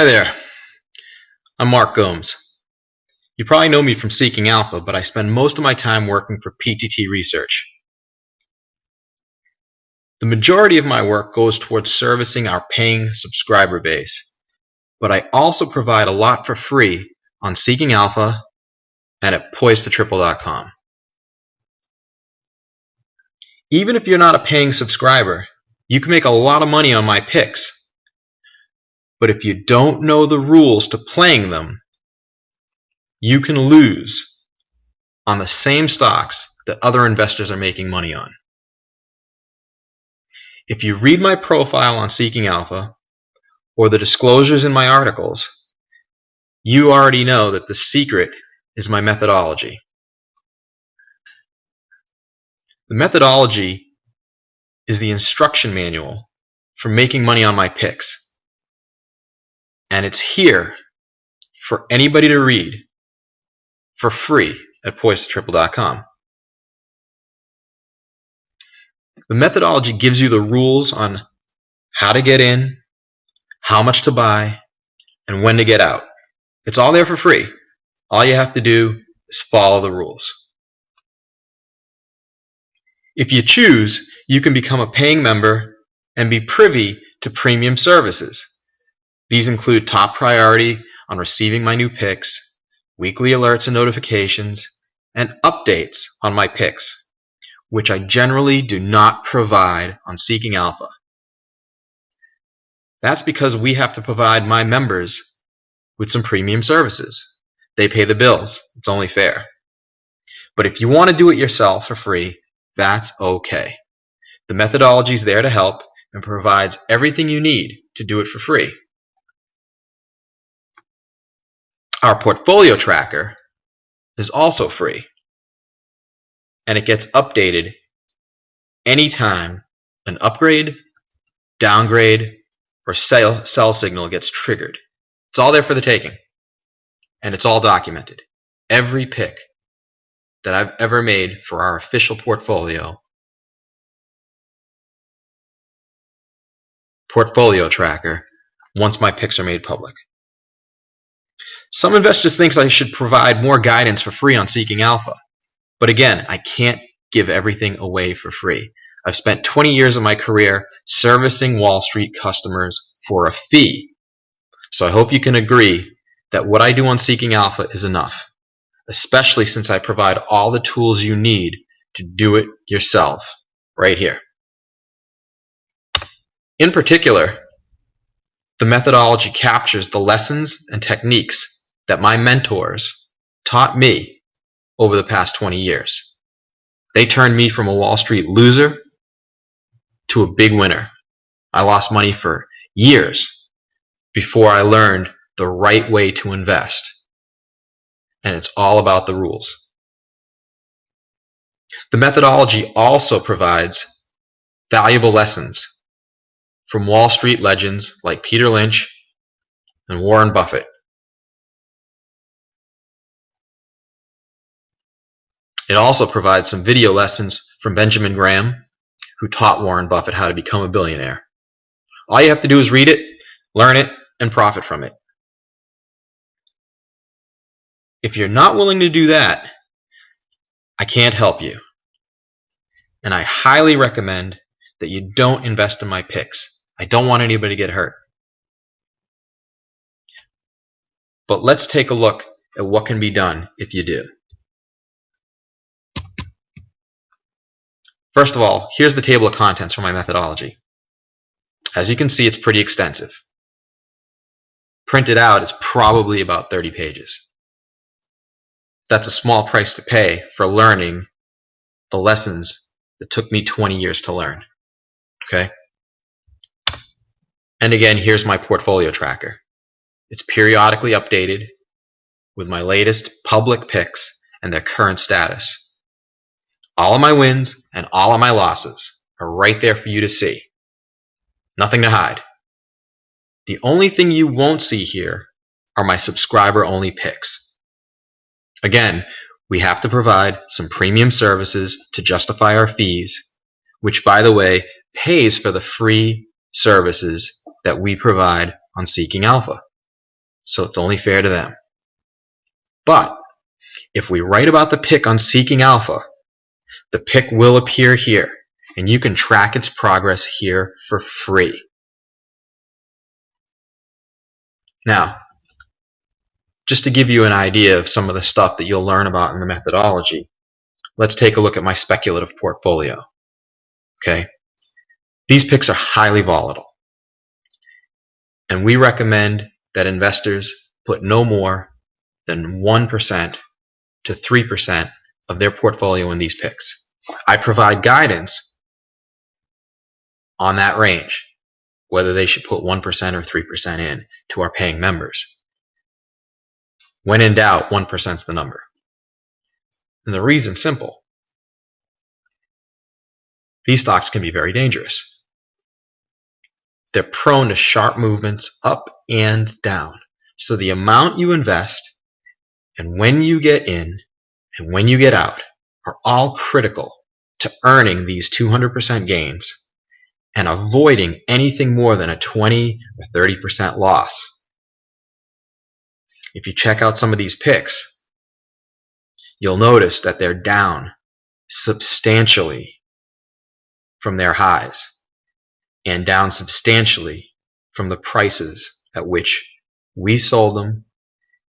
Hi there, I'm Mark Gomes. You probably know me from Seeking Alpha, but I spend most of my time working for PTT Research. The majority of my work goes towards servicing our paying subscriber base, but I also provide a lot for free on Seeking Alpha and at poised2triple.com. Even if you're not a paying subscriber, you can make a lot of money on my picks. But if you don't know the rules to playing them, you can lose on the same stocks that other investors are making money on. If you read my profile on Seeking Alpha or the disclosures in my articles, you already know that the secret is my methodology. The methodology is the instruction manual for making money on my picks. And it's here for anybody to read for free at poised2triple.com. The methodology gives you the rules on how to get in, how much to buy, and when to get out. It's all there for free. All you have to do is follow the rules. If you choose, you can become a paying member and be privy to premium services. These include top priority on receiving my new picks, weekly alerts and notifications, and updates on my picks, which I generally do not provide on Seeking Alpha. That's because we have to provide my members with some premium services. They pay the bills. It's only fair. But if you want to do it yourself for free, that's okay. The methodology is there to help and provides everything you need to do it for free. Our portfolio tracker is also free, and it gets updated anytime an upgrade, downgrade, or sell signal gets triggered. It's all there for the taking, and it's all documented. Every pick that I've ever made for our official portfolio tracker once my picks are made public. Some investors think I should provide more guidance for free on Seeking Alpha. But again, I can't give everything away for free. I've spent 20 years of my career servicing Wall Street customers for a fee. So I hope you can agree that what I do on Seeking Alpha is enough, especially since I provide all the tools you need to do it yourself right here. In particular, the methodology captures the lessons and techniques that my mentors taught me over the past 20 years. They turned me from a Wall Street loser to a big winner. I lost money for years before I learned the right way to invest. And it's all about the rules. The methodology also provides valuable lessons from Wall Street legends like Peter Lynch and Warren Buffett. It also provides some video lessons from Benjamin Graham, who taught Warren Buffett how to become a billionaire. All you have to do is read it, learn it, and profit from it. If you're not willing to do that, I can't help you. And I highly recommend that you don't invest in my picks. I don't want anybody to get hurt. But let's take a look at what can be done if you do. First of all, here's the table of contents for my methodology. As you can see, it's pretty extensive. Printed out, it's probably about 30 pages. That's a small price to pay for learning the lessons that took me 20 years to learn. Okay? And again, here's my portfolio tracker. It's periodically updated with my latest public picks and their current status. All of my wins and all of my losses are right there for you to see. Nothing to hide. The only thing you won't see here are my subscriber-only picks. Again, we have to provide some premium services to justify our fees, which, by the way, pays for the free services that we provide on Seeking Alpha. so it's only fair to them. But if we write about the pick on Seeking Alpha, the pick will appear here, and you can track its progress here for free. Now, just to give you an idea of some of the stuff that you'll learn about in the methodology, let's take a look at my speculative portfolio. Okay? These picks are highly volatile, and we recommend that investors put no more than 1% to 3% of their portfolio in these picks. I provide guidance on that range, whether they should put 1% or 3% in to our paying members. When in doubt, 1% is the number. And the reason's simple. These stocks can be very dangerous. They're prone to sharp movements up and down. So the amount you invest and when you get in and when you get out are all critical to earning these 200% gains and avoiding anything more than a 20 or 30% loss. If you check out some of these picks, you'll notice that they're down substantially from their highs and down substantially from the prices at which we sold them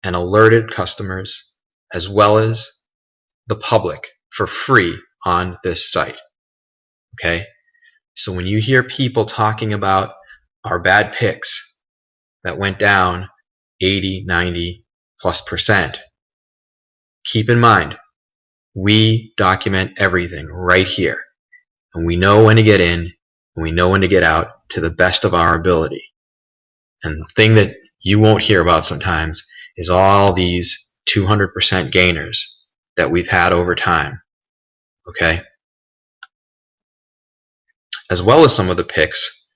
and alerted customers as well as the public for free on this site. Okay? So when you hear people talking about our bad picks that went down 80, 90 plus %, keep in mind, we document everything right here. And we know when to get in and we know when to get out to the best of our ability. And the thing that you won't hear about sometimes is all these 200% gainers that we've had over time. Okay? As well as some of the picks,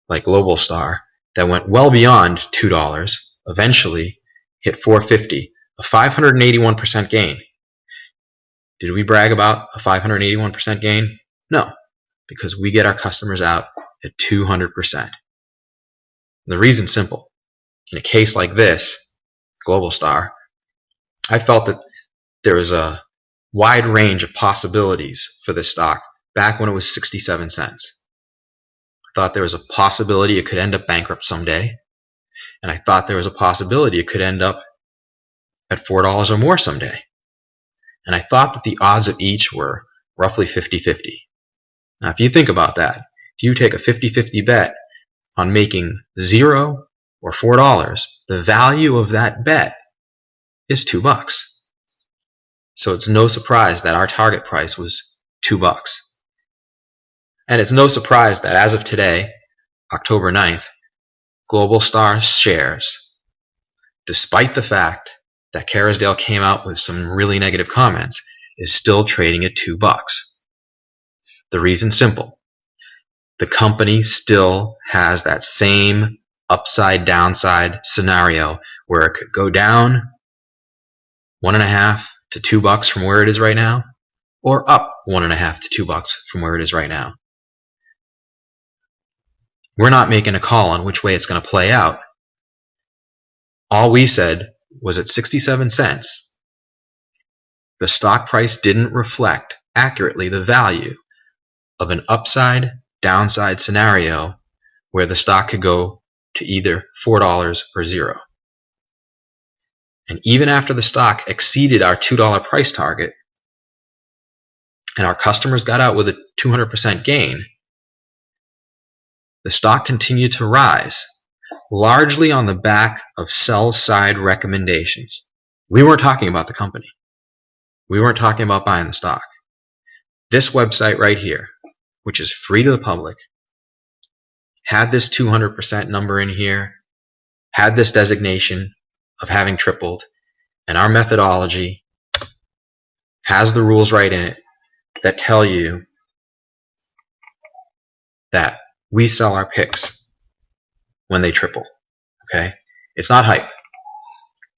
like Global Star, that went well beyond $2, eventually hit $4.50, a 581% gain. Did we brag about a 581% gain? No, because we get our customers out at 200%. The reason's simple. In a case like this, Global Star, I felt that there was a wide range of possibilities for this stock back when it was 67 cents. I thought there was a possibility it could end up bankrupt someday, and I thought there was a possibility it could end up at $4 or more someday. And I thought that the odds of each were roughly 50-50. Now, if you think about that, if you take a 50-50 bet on making $0 or $4, the value of that bet is $2. So it's no surprise that our target price was $2. And it's no surprise that as of today, October 9th, Global Star shares, despite the fact that Kerrisdale came out with some really negative comments, is still trading at $2. The reason's simple. The company still has that same upside-downside scenario where it could go down $1.50 to $2 from where it is right now, or up $1.50 to $2 from where it is right now. We're not making a call on which way it's going to play out. All we said was at 67 cents, the stock price didn't reflect accurately the value of an upside-downside scenario where the stock could go to either $4 or 0. And even after the stock exceeded our $2 price target and our customers got out with a 200% gain, the stock continued to rise, largely on the back of sell-side recommendations. We weren't talking about the company. We weren't talking about buying the stock. This website right here, which is free to the public, had this 200% number in here, had this designation of having tripled, and our methodology has the rules right in it that tell you that we sell our picks when they triple. Okay? It's not hype.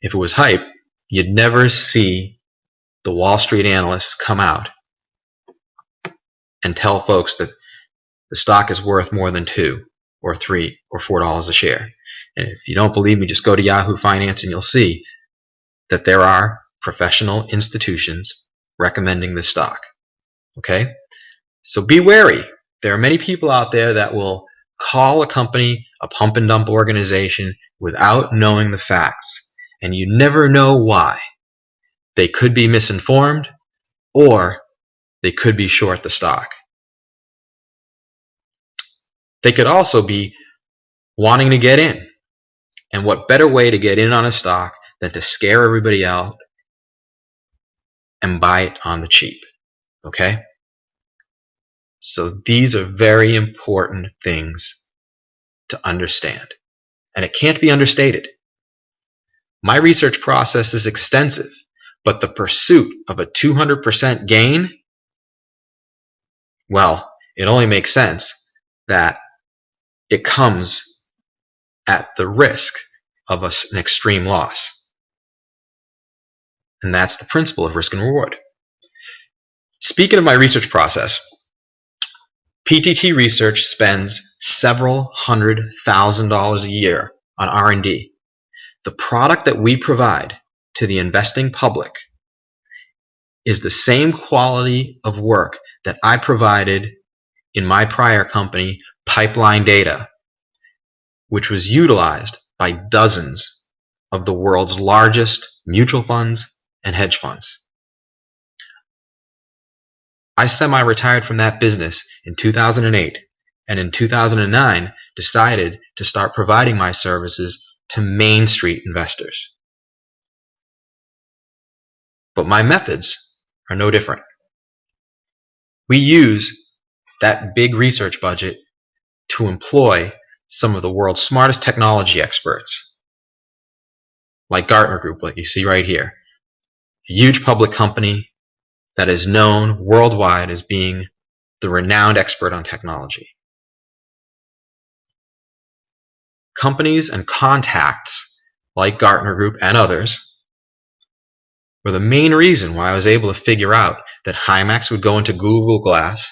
If it was hype, you'd never see the Wall Street analysts come out and tell folks that the stock is worth more than 2 or $3 or $4 a share. And if you don't believe me, just go to Yahoo Finance and you'll see that there are professional institutions recommending this stock. Okay? So be wary. There are many people out there that will call a company a pump and dump organization without knowing the facts. And you never know why. They could be misinformed, or they could be short the stock. They could also be wanting to get in. And what better way to get in on a stock than to scare everybody out and buy it on the cheap? Okay? So these are very important things to understand. And it can't be understated. My research process is extensive, but the pursuit of a 200% gain, well, it only makes sense that it comes at the risk of an extreme loss. And that's the principle of risk and reward. Speaking of my research process, PTT Research spends several $100,000 a year on R&D. The product that we provide to the investing public is the same quality of work that I provided in my prior company, Pipeline Data, which was utilized by dozens of the world's largest mutual funds and hedge funds. I semi-retired from that business in 2008, and in 2009 decided to start providing my services to Main Street investors. But my methods are no different. We use that big research budget to employ some of the world's smartest technology experts, like Gartner Group, like you see right here, a huge public company that is known worldwide as being the renowned expert on technology. Companies and contacts like Gartner Group and others were the main reason why I was able to figure out that Himax would go into Google Glass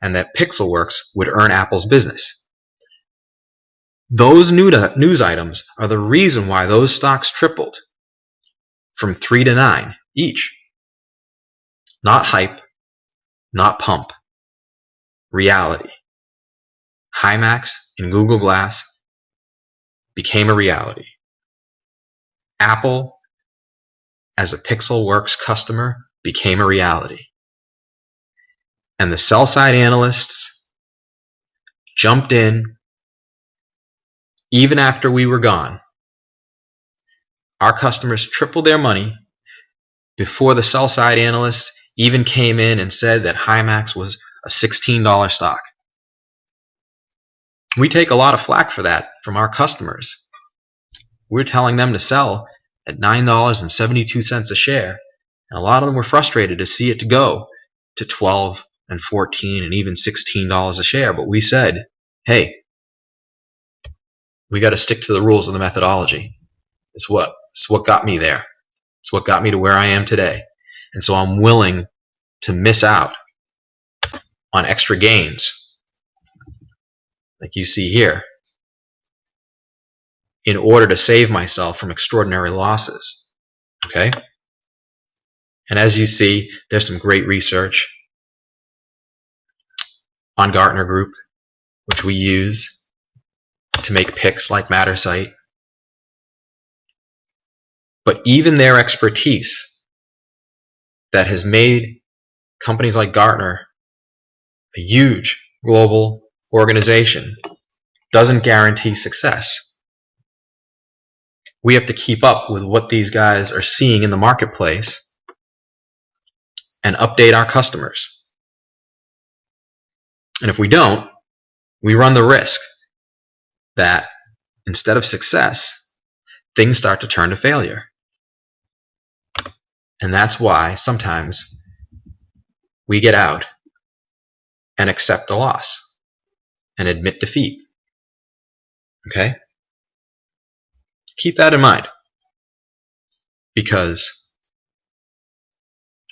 and that Pixelworks would earn Apple's business. Those news items are the reason why those stocks tripled from 3 to 9 each. Not hype, not pump. Reality. Himax and Google Glass became a reality. Apple, as a Pixelworks customer, became a reality. And the sell-side analysts jumped in even after we were gone. Our customers tripled their money before the sell-side analysts even came in and said that Himax was a $16 stock. We take a lot of flack for that from our customers. We're telling them to sell at $9.72 a share, and a lot of them were frustrated to see it to go to $12 and $14 and even $16 a share. But we said, hey, we got to stick to the rules of the methodology. It's what got me there. It's what got me to where I am today. And so I'm willing to miss out on extra gains, like you see here, in order to save myself from extraordinary losses. Okay? And as you see, there's some great research on Gartner Group, which we use to make picks like Mattersight. But even their expertise that has made companies like Gartner a huge global organization doesn't guarantee success. We have to keep up with what these guys are seeing in the marketplace and update our customers. And if we don't, we run the risk that instead of success, things start to turn to failure. And that's why sometimes we get out and accept the loss and admit defeat. Okay? Keep that in mind. Because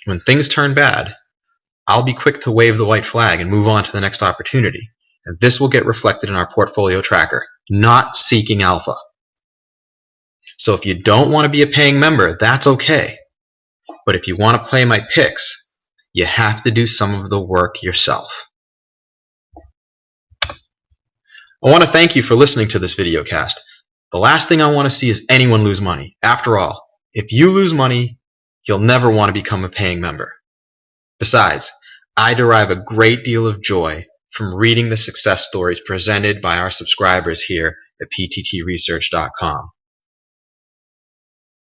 when things turn bad, I'll be quick to wave the white flag and move on to the next opportunity. and this will get reflected in our portfolio tracker, not seeking alpha. So if you don't want to be a paying member, that's okay. But if you want to play my picks, you have to do some of the work yourself. I want to thank you for listening to this videocast. The last thing I want to see is anyone lose money. After all, if you lose money, you'll never want to become a paying member. Besides, I derive a great deal of joy from reading the success stories presented by our subscribers here at PTTResearch.com.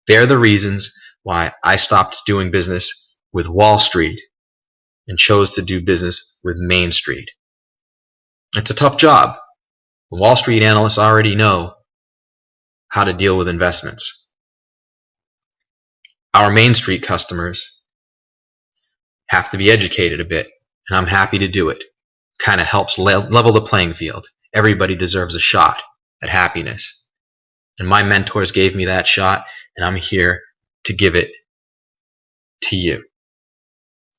They're the reasons why I stopped doing business with Wall Street and chose to do business with Main Street. It's a tough job. The Wall Street analysts already know how to deal with investments. Our Main Street customers have to be educated a bit, and I'm happy to do it. Kind of helps level the playing field. Everybody deserves a shot at happiness. And my mentors gave me that shot, and I'm here to give it to you.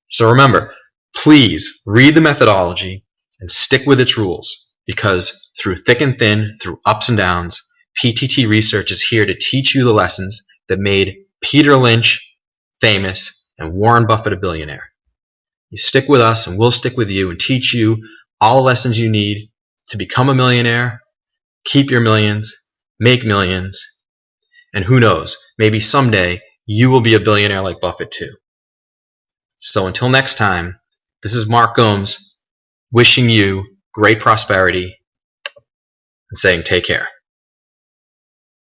So remember, please read the methodology and stick with its rules, because through thick and thin, through ups and downs, PTT Research is here to teach you the lessons that made Peter Lynch famous and Warren Buffett a billionaire. You stick with us and we'll stick with you and teach you all the lessons you need to become a millionaire, keep your millions, make millions, and who knows, maybe someday you will be a billionaire like Buffett too. So until next time, this is Mark Gomes wishing you great prosperity and saying take care.